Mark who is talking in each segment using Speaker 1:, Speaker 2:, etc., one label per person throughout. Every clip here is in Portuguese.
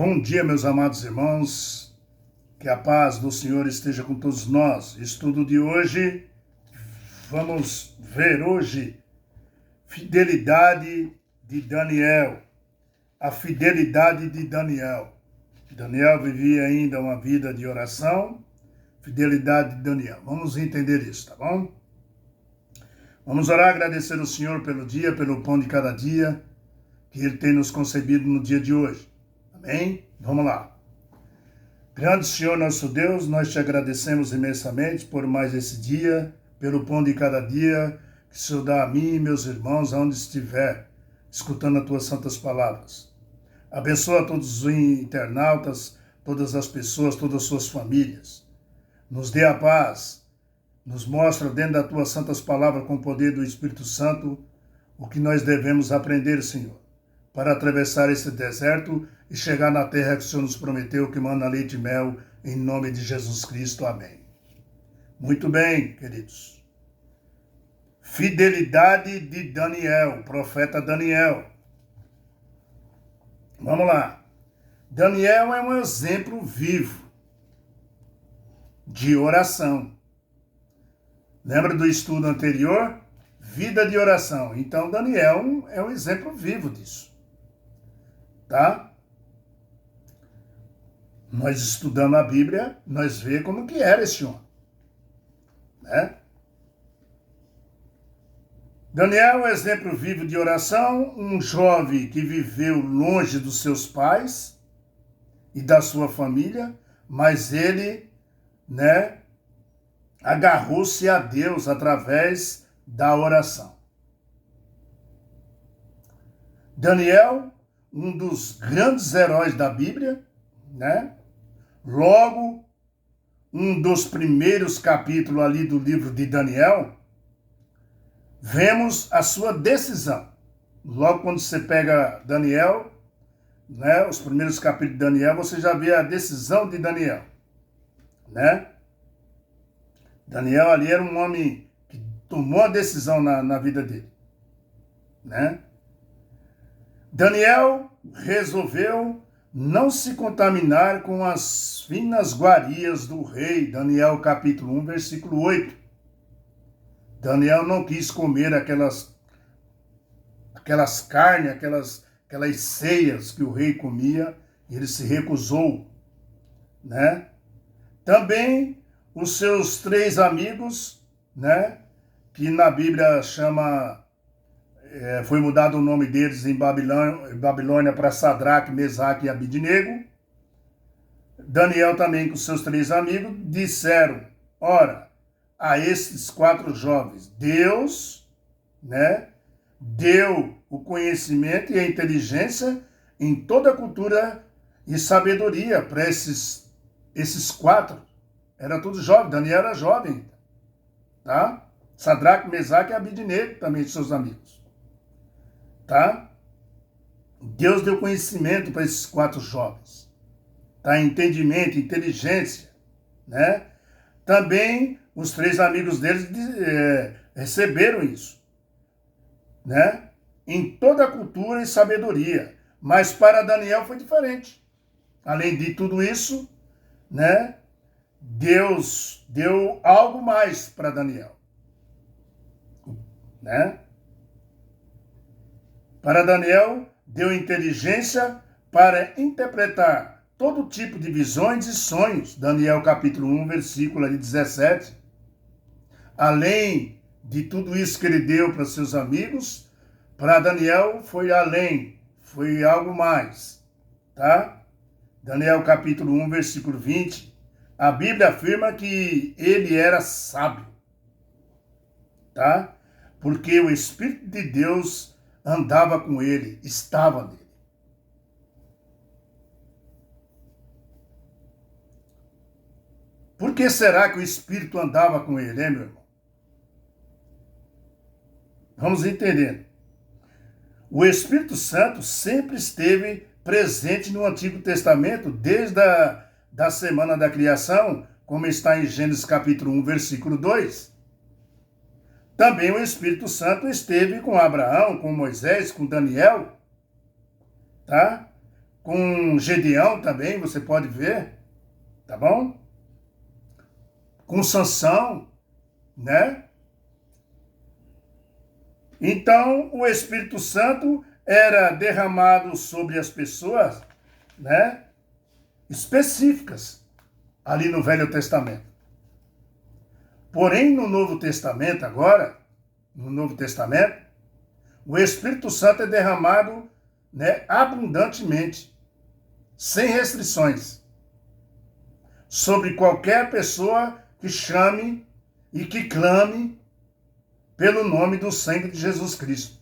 Speaker 1: Bom dia, meus amados irmãos. Que a paz do Senhor esteja com todos nós. Estudo de hoje, vamos ver hoje fidelidade de Daniel. A fidelidade de Daniel. Daniel vivia ainda uma vida de oração. Fidelidade de Daniel. Vamos entender isso, tá bom? Vamos orar, agradecer ao Senhor pelo dia, pelo pão de cada dia que Ele tem nos concebido no dia de hoje. Amém? Vamos lá. Grande Senhor, nosso Deus, nós te agradecemos imensamente por mais esse dia, pelo pão de cada dia que o Senhor dá a mim e meus irmãos, aonde estiver, escutando as tuas santas palavras. Abençoa todos os internautas, todas as pessoas, todas as suas famílias. Nos dê a paz, nos mostra dentro das tuas santas palavras, com o poder do Espírito Santo, o que nós devemos aprender, Senhor, para atravessar esse deserto e chegar na terra que o Senhor nos prometeu, que manda leite e mel, em nome de Jesus Cristo. Amém. Muito bem, queridos. Fidelidade de Daniel, profeta Daniel. Vamos lá. Daniel é um exemplo vivo de oração. Lembra do estudo anterior? Vida de oração. Então, Daniel é um exemplo vivo disso. Tá? Nós estudando a Bíblia, nós vemos como que era esse homem. Né? Daniel é um exemplo vivo de oração, um jovem que viveu longe dos seus pais e da sua família, mas ele, agarrou-se a Deus através da oração. Daniel, um dos grandes heróis da Bíblia, Logo, um dos primeiros capítulos ali do livro de Daniel, vemos a sua decisão. Logo quando você pega Daniel, os primeiros capítulos de Daniel, você já vê a decisão de Daniel. Daniel ali era um homem que tomou a decisão na vida dele. Daniel resolveu não se contaminar com as finas iguarias do rei. Daniel capítulo 1, versículo 8. Daniel não quis comer aquelas carnes, aquelas ceias que o rei comia, e ele se recusou. Também os seus 3 amigos, que na Bíblia foi mudado o nome deles em Babilônia para Sadraque, Mesaque e Abidnego. Daniel também com seus 3 amigos disseram: ora, a esses 4 jovens, Deus, deu o conhecimento e a inteligência em toda a cultura e sabedoria para esses 4. Era tudo jovem, Daniel era jovem, tá? Sadraque, Mesaque e Abidnego também, seus amigos. Tá? Deus deu conhecimento para esses 4 jovens. Tá? Entendimento, inteligência. Também os 3 amigos deles receberam isso. Em toda a cultura e sabedoria. Mas para Daniel foi diferente. Além de tudo isso, Deus deu algo mais para Daniel. Para Daniel, deu inteligência para interpretar todo tipo de visões e sonhos. Daniel capítulo 1, versículo 17. Além de tudo isso que ele deu para seus amigos, para Daniel foi além, foi algo mais. Tá? Daniel capítulo 1, versículo 20. A Bíblia afirma que ele era sábio. Tá? Porque o Espírito de Deus andava com ele, estava nele. Por que será que o Espírito andava com ele, meu irmão? Vamos entendendo. O Espírito Santo sempre esteve presente no Antigo Testamento, desde a semana da criação, como está em Gênesis capítulo 1, versículo 2. Também o Espírito Santo esteve com Abraão, com Moisés, com Daniel, tá? com Gedeão também, você pode ver, tá bom? Com Sansão, né? Então, o Espírito Santo era derramado sobre as pessoas, né? Específicas, ali no Velho Testamento. Porém, no Novo Testamento agora, no Novo Testamento, o Espírito Santo é derramado, né, abundantemente, sem restrições, sobre qualquer pessoa que chame e que clame pelo nome do sangue de Jesus Cristo.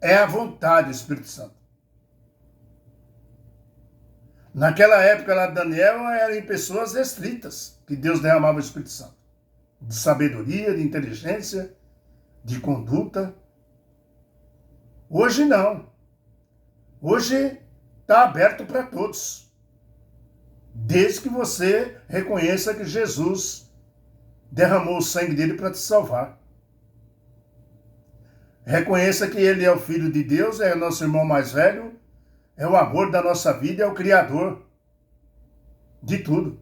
Speaker 1: É a vontade do Espírito Santo. Naquela época lá de Daniel, eram em pessoas restritas que Deus derramava o Espírito Santo. De sabedoria, de inteligência, de conduta. Hoje não. Hoje está aberto para todos. Desde que você reconheça que Jesus derramou o sangue dele para te salvar. Reconheça que ele é o Filho de Deus, é o nosso irmão mais velho, é o amor da nossa vida, é o Criador de tudo.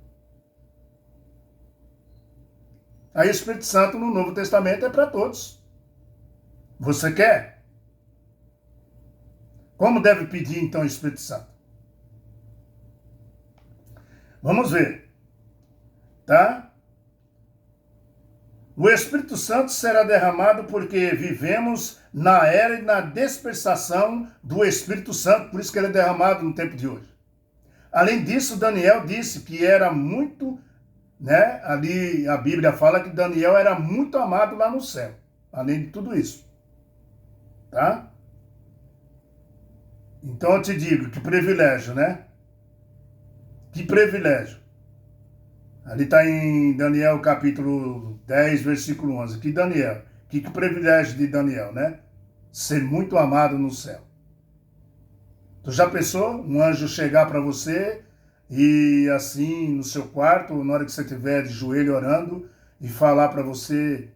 Speaker 1: Aí o Espírito Santo no Novo Testamento é para todos. Você quer? Como deve pedir então o Espírito Santo? Vamos ver, tá? O Espírito Santo será derramado porque vivemos na era e na dispersação do Espírito Santo, por isso que ele é derramado no tempo de hoje. Além disso, Daniel disse que era muito, né? Ali a Bíblia fala que Daniel era muito amado lá no céu, além de tudo isso, tá? Então eu te digo, que privilégio, né? Que privilégio. Ali está em Daniel capítulo 10, versículo 11. Que Daniel, que privilégio de Daniel, né? Ser muito amado no céu. Tu já pensou um anjo chegar para você e assim no seu quarto, na hora que você estiver de joelho orando, e falar para você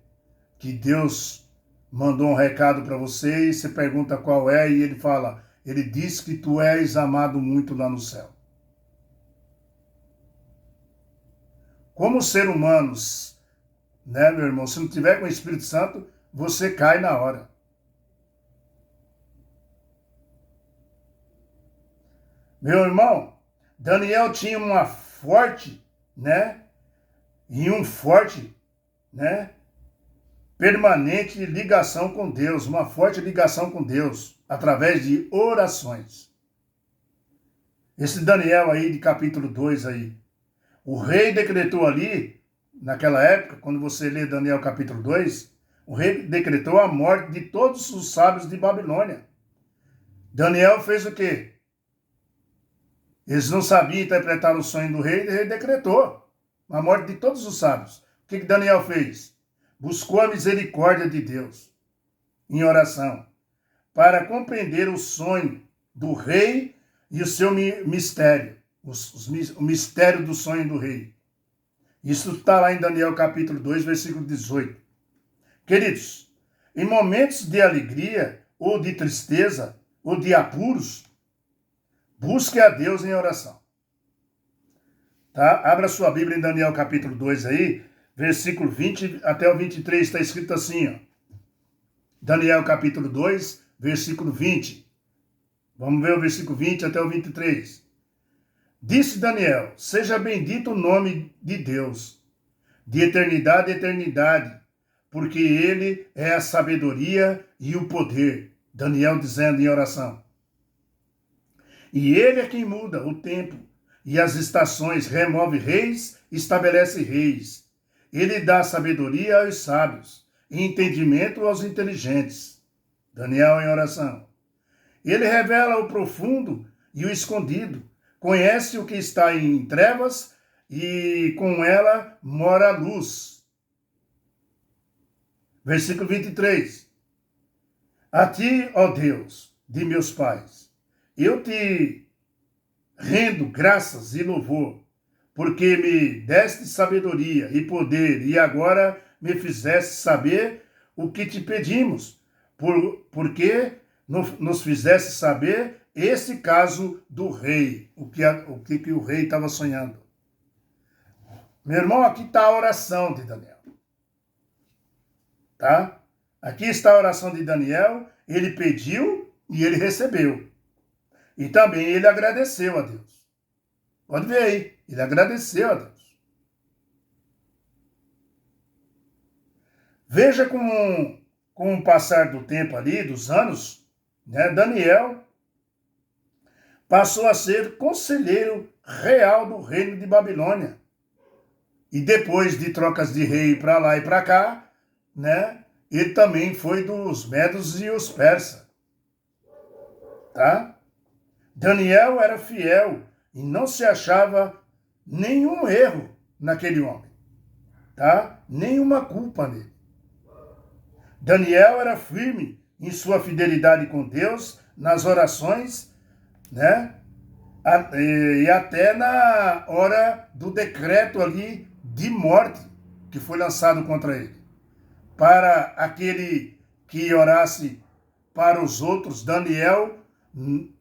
Speaker 1: que Deus mandou um recado para você e você pergunta qual é e ele fala, ele diz que tu és amado muito lá no céu. Como ser humanos, né, meu irmão? Se não tiver com o Espírito Santo, você cai na hora. Meu irmão, Daniel tinha uma forte, né? E um forte, né? Permanente ligação com Deus, uma forte ligação com Deus, através de orações. Esse Daniel aí, de capítulo 2 aí, o rei decretou ali, naquela época, quando você lê Daniel capítulo 2, o rei decretou a morte de todos os sábios de Babilônia. Daniel fez o quê? Eles não sabiam interpretar o sonho do rei, e o rei decretou a morte de todos os sábios. O que Daniel fez? Buscou a misericórdia de Deus em oração, para compreender o sonho do rei e o seu mistério. O mistério do sonho do rei. Isso está lá em Daniel capítulo 2, versículo 18. Queridos, em momentos de alegria, ou de tristeza, ou de apuros, busque a Deus em oração. Tá? Abra sua Bíblia em Daniel capítulo 2 aí, versículo 20 até o 23, está escrito assim, ó. Daniel capítulo 2, versículo 20. Vamos ver o versículo 20 até o 23. Disse Daniel, seja bendito o nome de Deus, de eternidade a eternidade, porque ele é a sabedoria e o poder. Daniel dizendo em oração. E ele é quem muda o tempo e as estações, remove reis, estabelece reis. Ele dá sabedoria aos sábios e entendimento aos inteligentes. Daniel em oração. Ele revela o profundo e o escondido. Conhece o que está em trevas e com ela mora a luz. Versículo 23. A ti, ó Deus, de meus pais, eu te rendo graças e louvor, porque me deste sabedoria e poder e agora me fizeste saber o que te pedimos, porque nos fizeste saber esse caso do rei, o que o rei estava sonhando. Meu irmão, aqui está a oração de Daniel. Tá? Aqui está a oração de Daniel, ele pediu e ele recebeu. E também ele agradeceu a Deus. Pode ver aí, ele agradeceu a Deus. Veja com o passar do tempo ali, dos anos, né, Daniel passou a ser conselheiro real do reino de Babilônia. E depois de trocas de rei para lá e para cá, né, ele também foi dos medos e os persas. Tá? Daniel era fiel e não se achava nenhum erro naquele homem. Tá? Nenhuma culpa nele. Daniel era firme em sua fidelidade com Deus, nas orações, né? E até na hora do decreto ali de morte que foi lançado contra ele. Para aquele que orasse para os outros, Daniel,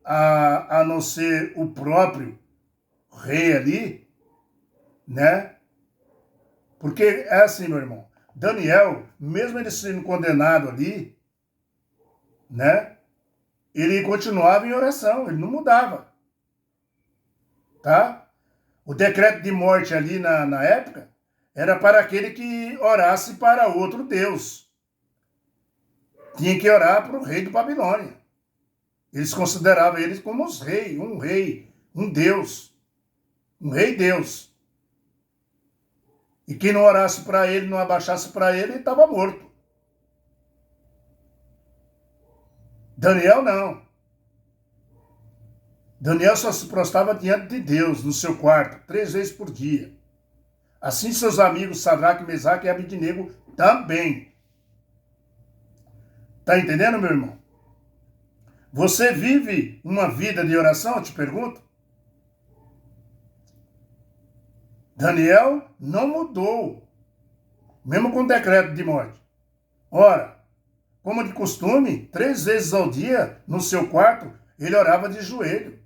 Speaker 1: a não ser o próprio rei ali, né? Porque é assim, meu irmão, Daniel, mesmo ele sendo condenado ali, né? Ele continuava em oração, ele não mudava. Tá? O decreto de morte ali na época era para aquele que orasse para outro Deus. Tinha que orar para o rei de Babilônia. Eles consideravam eles como os reis, um Deus. Um rei Deus. E quem não orasse para ele, não abaixasse para ele estava morto. Daniel não. Daniel só se prostrava diante de Deus, no seu quarto, 3 vezes por dia. Assim seus amigos Sadraque, Mesaque e Abednego também. Tá entendendo, meu irmão? Você vive uma vida de oração, eu te pergunto? Daniel não mudou, mesmo com o decreto de morte. Ora, como de costume, 3 vezes ao dia, no seu quarto, ele orava de joelho.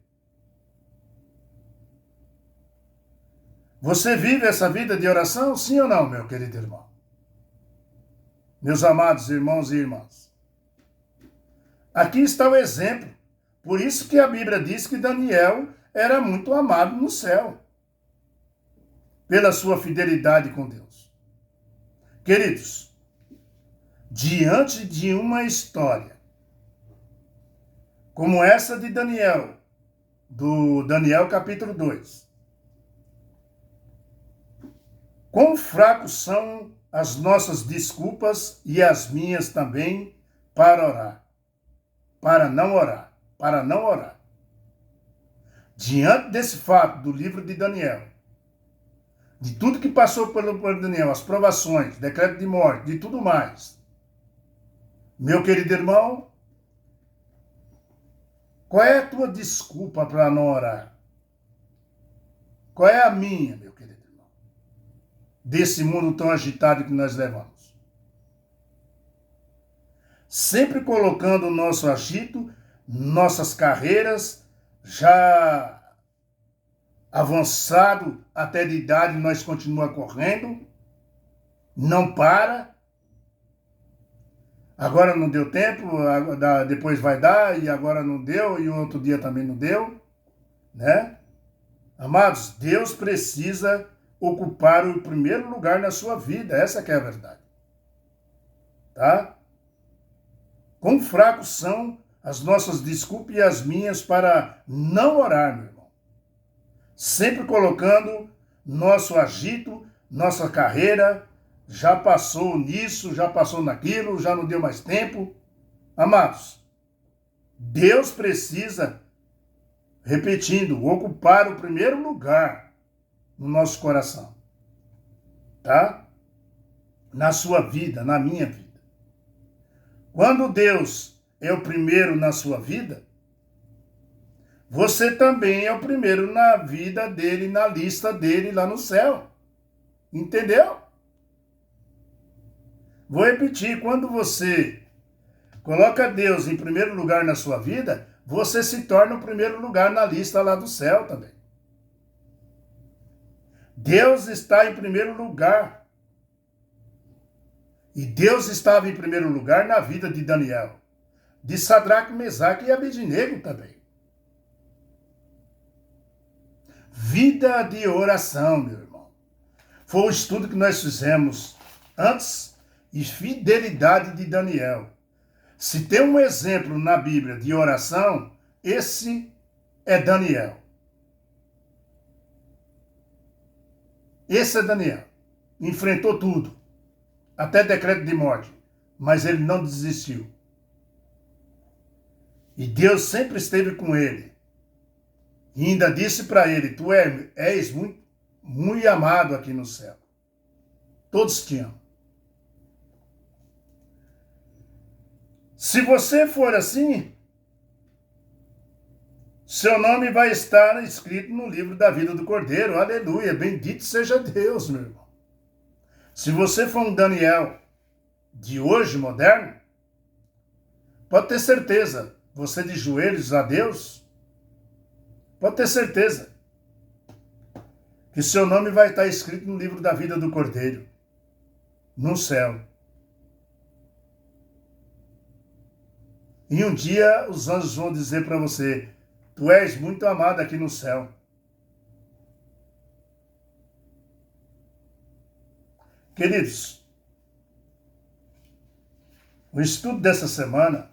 Speaker 1: Você vive essa vida de oração, sim ou não, meu querido irmão? Meus amados irmãos e irmãs. Aqui está o exemplo. Por isso que a Bíblia diz que Daniel era muito amado no céu. Pela sua fidelidade com Deus. Queridos, diante de uma história como essa de Daniel, do Daniel capítulo 2, quão fracos são as nossas desculpas e as minhas também para orar, para não orar. Diante desse fato do livro de Daniel, de tudo que passou por Daniel, as provações, decreto de morte, de tudo mais, meu querido irmão, qual é a tua desculpa para não orar? Qual é a minha, meu querido irmão? Desse mundo tão agitado que nós levamos. Sempre colocando o nosso agito, nossas carreiras, já avançado até de idade, nós continuamos correndo, não para. Agora não deu tempo, depois vai dar, e agora não deu, e outro dia também não deu, né? Amados, Deus precisa ocupar o primeiro lugar na sua vida, essa que é a verdade. Tá? Quão fracos são as nossas desculpas e as minhas para não orar, meu irmão. Sempre colocando nosso agito, nossa carreira, já passou nisso, já passou naquilo, já não deu mais tempo. Amados, Deus precisa, repetindo, ocupar o primeiro lugar no nosso coração. Tá? Na sua vida, na minha vida. Quando Deus é o primeiro na sua vida, você também é o primeiro na vida dele, na lista dele lá no céu. Entendeu? Vou repetir, quando você coloca Deus em primeiro lugar na sua vida, você se torna o primeiro lugar na lista lá do céu também. Deus está em primeiro lugar. E Deus estava em primeiro lugar na vida de Daniel, de Sadraque, Mesaque e Abednego também. Vida de oração, meu irmão. Foi o estudo que nós fizemos antes, e fidelidade de Daniel. Se tem um exemplo na Bíblia de oração, esse é Daniel. Esse é Daniel. Enfrentou tudo, até decreto de morte, mas ele não desistiu. E Deus sempre esteve com ele. E ainda disse para ele, tu és muito, muito amado aqui no céu. Todos te amam. Se você for assim, seu nome vai estar escrito no livro da vida do Cordeiro. Aleluia, bendito seja Deus, meu irmão. Se você for um Daniel de hoje, moderno, pode ter certeza, você de joelhos a Deus, pode ter certeza que seu nome vai estar escrito no livro da vida do Cordeiro, no céu. E um dia os anjos vão dizer para você, tu és muito amado aqui no céu. Queridos, o estudo dessa semana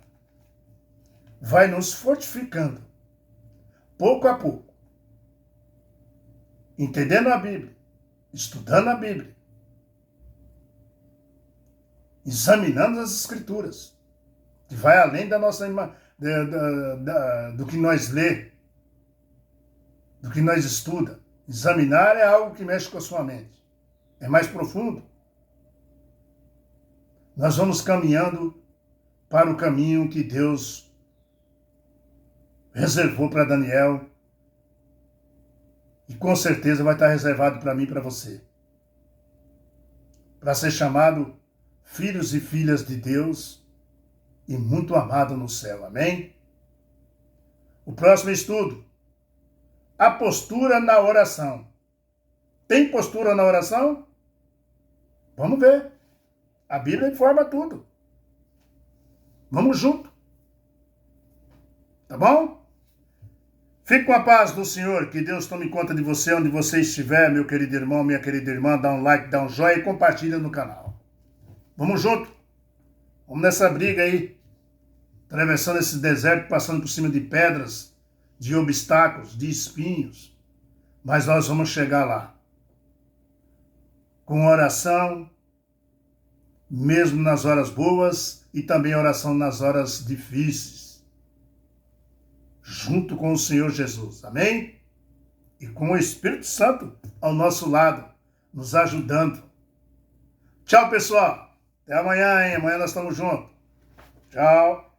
Speaker 1: vai nos fortificando, pouco a pouco, entendendo a Bíblia, estudando a Bíblia, examinando as Escrituras, que vai além da nossa do que nós lê, do que nós estuda. Examinar é algo que mexe com a sua mente. É mais profundo. Nós vamos caminhando para o caminho que Deus reservou para Daniel e com certeza vai estar reservado para mim e para você. Para ser chamado filhos e filhas de Deus e muito amado no céu. Amém? O próximo estudo. A postura na oração. Tem postura na oração? Vamos ver. A Bíblia informa tudo. Vamos junto. Tá bom? Fique com a paz do Senhor. Que Deus tome conta de você, onde você estiver, meu querido irmão, minha querida irmã. Dá um like, dá um joinha e compartilha no canal. Vamos junto. Vamos nessa briga aí. Atravessando esse deserto, passando por cima de pedras, de obstáculos, de espinhos. Mas nós vamos chegar lá. Com oração, mesmo nas horas boas e também oração nas horas difíceis. Junto com o Senhor Jesus. Amém? E com o Espírito Santo ao nosso lado, nos ajudando. Tchau, pessoal. Até amanhã, hein? Amanhã nós estamos juntos. Tchau.